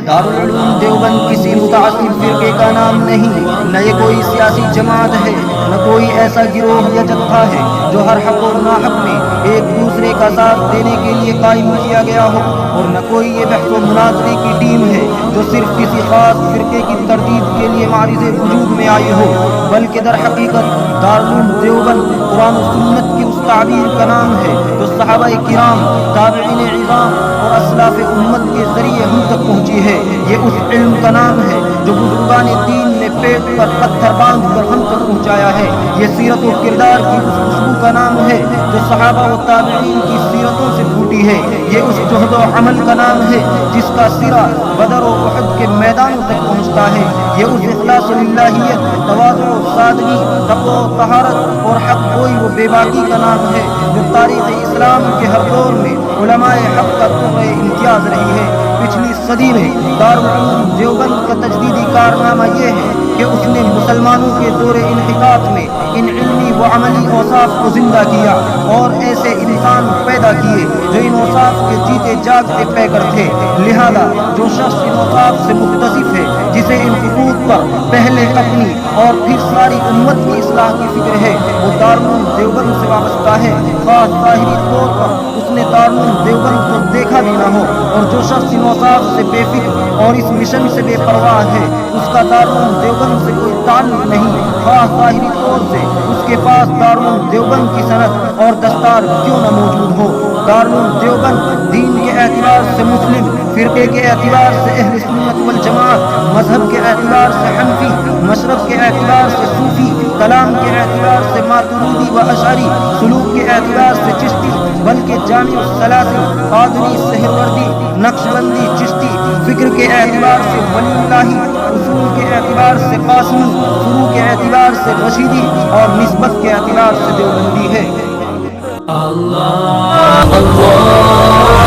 دارالعلوم دیوبند کسی متعصب فرقے کا نام نہیں، نہ یہ کوئی سیاسی جماعت ہے، نہ کوئی ایسا گروہ یا جتھا ہے جو ہر حق اور ناحق میں ایک دوسرے کا ساتھ دینے کے لیے قائم کیا گیا ہو، اور نہ کوئی یہ بحث و مناظرے کی ٹیم ہے جو صرف کسی خاص فرقے کی تردید کے لیے معرض وجود میں آئی ہو، بلکہ در حقیقت دارالعلوم دیوبند قرآن و سنت کی اس تعبیر کا نام ہے جو صحابہ کرام، تابعین عظام اور اسلاف امت کے ذریعے ہم تک پہنچی ہے۔ یہ اس علم کا نام ہے جو بزرگان دین نے پیٹ پر پتھر باندھ کر ہم تک پہنچایا ہے۔ یہ سیرت و کردار کی اس خوشبو کا نام ہے جو صحابہ و تابعین کی سیرتوں سے پھوٹی ہے۔ یہ اس جہد و عمل کا نام ہے جس کا سرا بدر و احد کے میدانوں تک پہنچتا ہے۔ یہ اس اخلاص و للہیت، تواضع و سادگی، تقوی و طہارت اور حق گوئی و بے باکی کا نام ہے جو تاریخ اسلام کے ہر دور میں علماء حق کا طغرِ امتیاز رہی ہے۔ پچھلی صدی میں دارالعلوم دیوبند کا تجدیدی کارنامہ یہ ہے کہ اس نے مسلمانوں کے دور انحطاط میں ان علمی و عملی اوصاف کو زندہ کیا اور ایسے انسان پیدا کیے جو ان اوصاف کے جیتے جاگتے پیکر تھے۔ لہذا جو شخص ان اوصاف سے متصف ہے، جسے ان خطوط پر پہلے اپنی اور پھر ساری امت کی اصلاح کی فکر ہے، وہ دارالعلوم دیوبند سے وابستہ ہے، خاص ظاہری طور پر اس نے دارالعلوم دیوبند کو دیکھا بھی نہ ہو، اور جو شخص ان اوصاف سے بے فکر اور اس مشن سے بے پرواہ ہے، اس کا دارالعلوم دیوبند سے کوئی تعلق نہیں، خاص ظاہری طور سے اس کے پاس دارالعلوم دیوبند کی سند اور دستار کیوں نہ موجود ہو۔ دارالعلوم دیوبند دین کے اعتبار سے مسلم، فرقے کے اعتبار سے اہل سنت والجماعت، مذہب کے اعتبار سے حنفی، مشرب کے اعتبار سے صوفی، کلام کے اعتبار سے ماتریدی و اشعری، سلوک کے اعتبار سے چشتی، بلکہ جامع السلاسل، قادری، سہروردی، نقشبندی، چشتی، فکر کے اعتبار سے ولی اللہ، اصول کے اعتبار سے قاسمی، فروع کے اعتبار سے رشیدی اور نسبت کے اعتبار سے دیوبندی ہے۔ اللہ